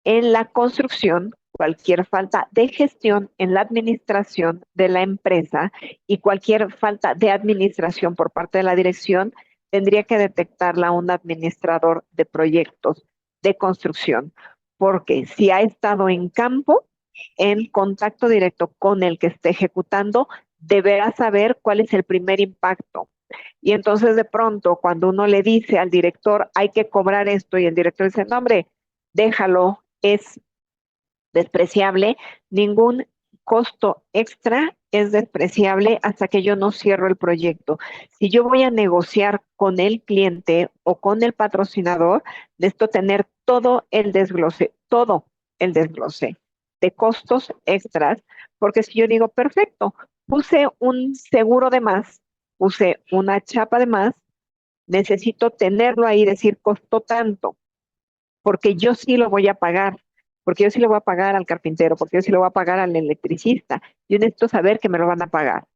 en la construcción, cualquier falta de gestión en la administración de la empresa y cualquier falta de administración por parte de la dirección, tendría que detectarla un administrador de proyectos de construcción, porque si ha estado en campo, en contacto directo con el que esté ejecutando, deberá saber cuál es el primer impacto. Y entonces de pronto, cuando uno le dice al director, hay que cobrar esto, y el director dice, no, hombre, déjalo, es despreciable, ningún costo extra es despreciable hasta que yo no cierro el proyecto. Si yo voy a negociar con el cliente o con el patrocinador, necesito tener todo el desglose de costos extras, porque si yo digo, perfecto, puse un seguro de más, puse una chapa de más, necesito tenerlo ahí, decir, costó tanto, porque yo sí lo voy a pagar, porque yo sí lo voy a pagar al carpintero, porque yo sí lo voy a pagar al electricista. Yo necesito saber que me lo van a pagar.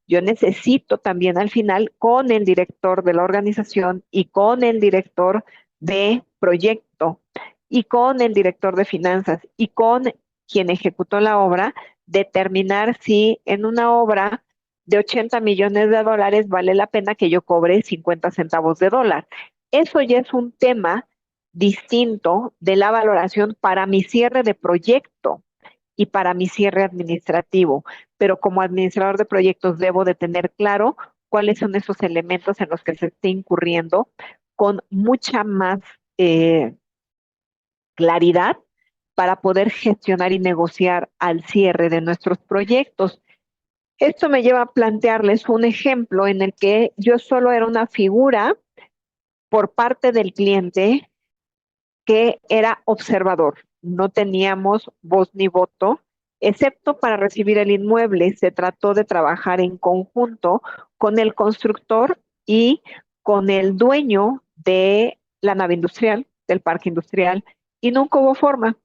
Yo necesito también al final con el director de la organización y con el director de proyecto y con el director de finanzas y con quien ejecutó la obra, determinar si en una obra de 80 millones de dólares vale la pena que yo cobre 50 centavos de dólar. Eso ya es un tema distinto de la valoración para mi cierre de proyecto y para mi cierre administrativo. Pero como administrador de proyectos debo de tener claro cuáles son esos elementos en los que se esté incurriendo con mucha más eh, claridad para poder gestionar y negociar al cierre de nuestros proyectos. Esto me lleva a plantearles un ejemplo en el que yo solo era una figura por parte del cliente que era observador. No teníamos voz ni voto, excepto para recibir el inmueble. Se trató de trabajar en conjunto con el constructor y con el dueño de la nave industrial, del parque industrial, y nunca hubo forma.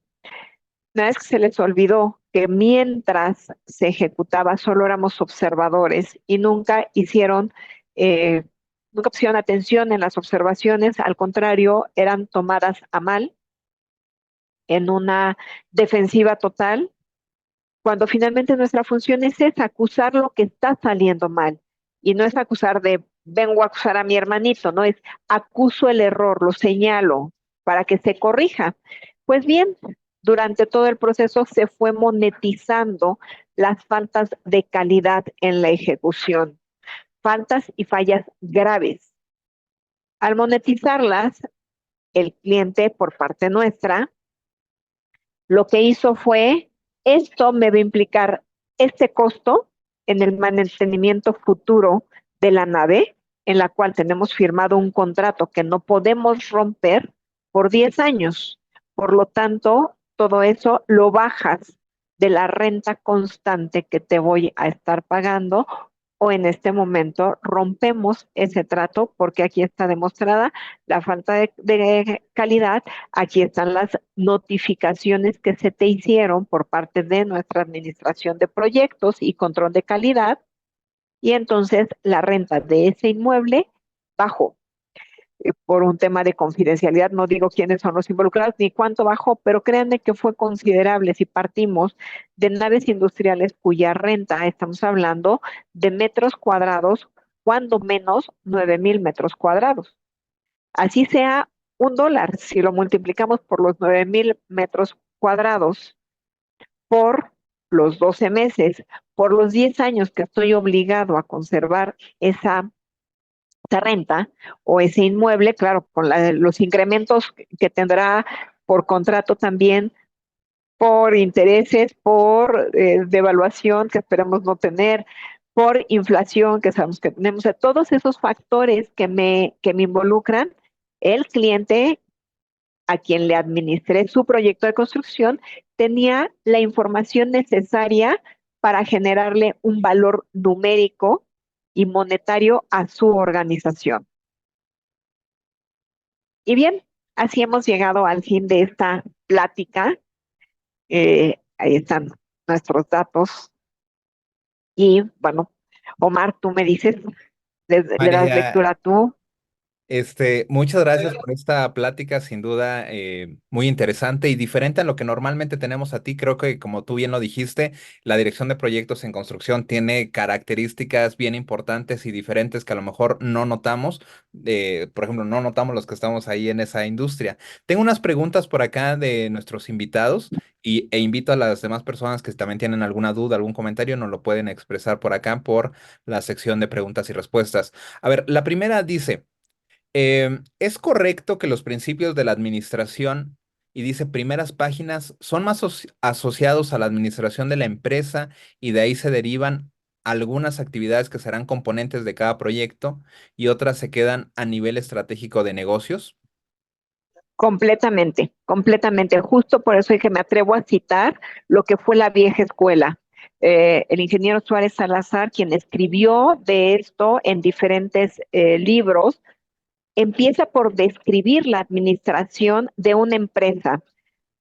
Una vez que se les olvidó que mientras se ejecutaba solo éramos observadores y eh, nunca pusieron atención en las observaciones, al contrario, eran tomadas a mal en una defensiva total, cuando finalmente nuestra función es esa, acusar lo que está saliendo mal. Y no es acusar de, vengo a acusar a mi hermanito, no es acuso el error, lo señalo para que se corrija. Pues bien, durante todo el proceso se fue monetizando las faltas de calidad en la ejecución, faltas y fallas graves. Al monetizarlas, el cliente por parte nuestra lo que hizo fue, esto me va a implicar este costo en el mantenimiento futuro de la nave, en la cual tenemos firmado un contrato que no podemos romper por 10 años. Por lo tanto, todo eso lo bajas de la renta constante que te voy a estar pagando o en este momento rompemos ese trato porque aquí está demostrada la falta de calidad, aquí están las notificaciones que se te hicieron por parte de nuestra administración de proyectos y control de calidad y entonces la renta de ese inmueble bajó. Por un tema de confidencialidad, no digo quiénes son los involucrados ni cuánto bajó, pero créanme que fue considerable si partimos de naves industriales cuya renta, estamos hablando de metros cuadrados, cuando menos 9,000 metros cuadrados. Así sea $1, si lo multiplicamos por los 9,000 metros cuadrados, por los 12 meses, por los 10 años que estoy obligado a conservar esa renta o ese inmueble, claro, con los incrementos que tendrá por contrato también, por intereses, por devaluación que esperamos no tener, por inflación que sabemos que tenemos, o sea, todos esos factores que me involucran, el cliente a quien le administré su proyecto de construcción tenía la información necesaria para generarle un valor numérico y monetario a su organización. Y bien, así hemos llegado al fin de esta plática. Ahí están nuestros datos. Y bueno, Omar, tú me dices, le das María, lectura tú. muchas gracias por esta plática, sin duda muy interesante y diferente a lo que normalmente tenemos a ti. Creo que, como tú bien lo dijiste, la dirección de proyectos en construcción tiene características bien importantes y diferentes que a lo mejor no notamos. Por ejemplo, no notamos los que estamos ahí en esa industria. Tengo unas preguntas por acá de nuestros invitados e invito a las demás personas que también tienen alguna duda, algún comentario, nos lo pueden expresar por acá por la sección de preguntas y respuestas. A ver, la primera dice... ¿Es correcto que los principios de la administración, y dice primeras páginas, son más asociados a la administración de la empresa y de ahí se derivan algunas actividades que serán componentes de cada proyecto y otras se quedan a nivel estratégico de negocios? Completamente, completamente. Justo por eso es que me atrevo a citar lo que fue la vieja escuela. El ingeniero Suárez Salazar, quien escribió de esto en diferentes libros, empieza por describir la administración de una empresa.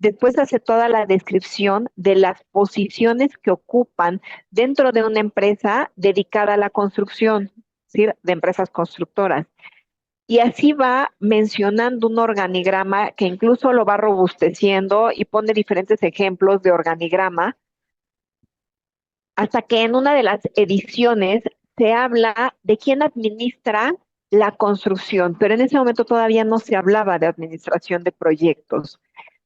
Después hace toda la descripción de las posiciones que ocupan dentro de una empresa dedicada a la construcción, ¿sí? De empresas constructoras. Y así va mencionando un organigrama que incluso lo va robusteciendo y pone diferentes ejemplos de organigrama, hasta que en una de las ediciones se habla de quién administra la construcción, pero en ese momento todavía no se hablaba de administración de proyectos.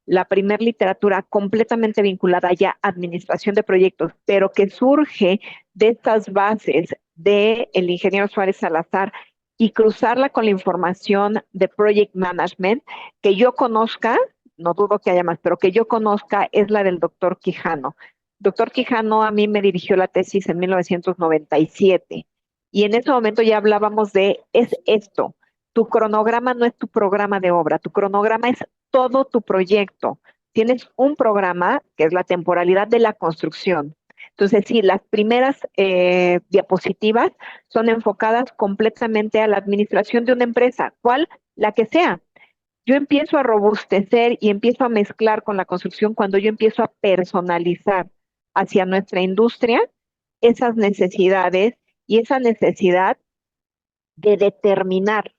La primer literatura completamente vinculada ya a administración de proyectos, pero que surge de estas bases del ingeniero Suárez Salazar y cruzarla con la información de Project Management, que yo conozca, no dudo que haya más, pero que yo conozca es la del doctor Quijano. Doctor Quijano a mí me dirigió la tesis en 1997 y en ese momento ya hablábamos de, es esto, tu cronograma no es tu programa de obra, tu cronograma es todo tu proyecto. Tienes un programa que es la temporalidad de la construcción. Entonces, sí, las primeras diapositivas son enfocadas completamente a la administración de una empresa, cual la que sea. Yo empiezo a robustecer y empiezo a mezclar con la construcción cuando yo empiezo a personalizar hacia nuestra industria esas necesidades y esa necesidad de determinar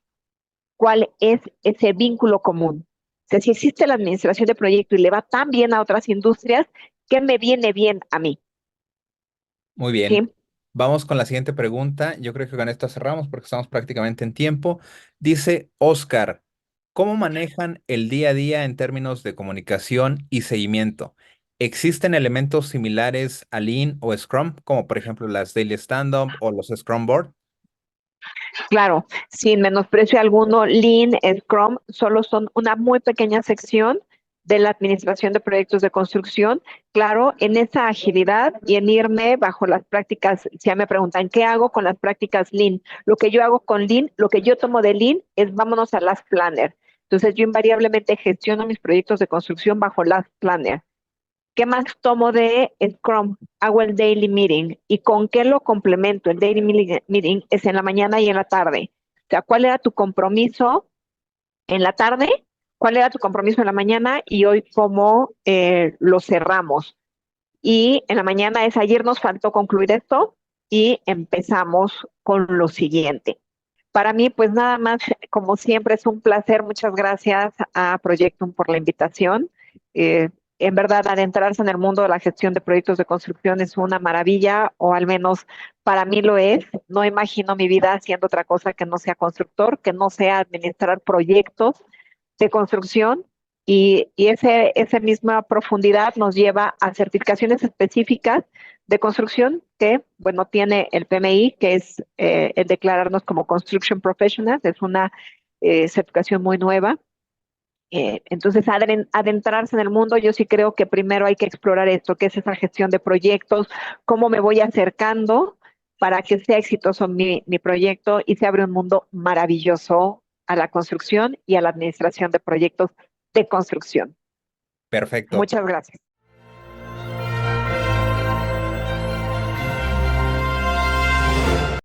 cuál es ese vínculo común. O sea, si existe la administración de proyecto y le va tan bien a otras industrias, ¿qué me viene bien a mí? Muy bien. ¿Sí? Vamos con la siguiente pregunta. Yo creo que con esto cerramos porque estamos prácticamente en tiempo. Dice Oscar, ¿cómo manejan el día a día en términos de comunicación y seguimiento? ¿Existen elementos similares a Lean o Scrum, como por ejemplo las Daily Stand-up o los Scrum Board? Claro, sin menosprecio alguno, Lean, Scrum solo son una muy pequeña sección de la administración de proyectos de construcción. Claro, en esa agilidad y en irme bajo las prácticas, si ya me preguntan, ¿qué hago con las prácticas Lean? Lo que yo hago con Lean, lo que yo tomo de Lean es vámonos a las planner. Entonces yo invariablemente gestiono mis proyectos de construcción bajo Last Planner. ¿Qué más tomo de Scrum? Hago el daily meeting. ¿Y con qué lo complemento? El daily meeting es en la mañana y en la tarde. O sea, ¿cuál era tu compromiso en la tarde? ¿Cuál era tu compromiso en la mañana? Y hoy, ¿cómo lo cerramos? Y en la mañana es ayer nos faltó concluir esto y empezamos con lo siguiente. Para mí, pues nada más, como siempre, es un placer. Muchas gracias a Proyectum por la invitación. Eh, en verdad, adentrarse en el mundo de la gestión de proyectos de construcción es una maravilla, o al menos para mí lo es. No imagino mi vida haciendo otra cosa que no sea constructor, que no sea administrar proyectos de construcción y esa misma profundidad nos lleva a certificaciones específicas de construcción que, bueno, tiene el PMI, que es el declararnos como Construction Professionals, es una certificación muy nueva. Entonces, adentrarse en el mundo, yo sí creo que primero hay que explorar esto, qué es esa gestión de proyectos, cómo me voy acercando para que sea exitoso mi proyecto y se abre un mundo maravilloso a la construcción y a la administración de proyectos de construcción. Perfecto. Muchas gracias.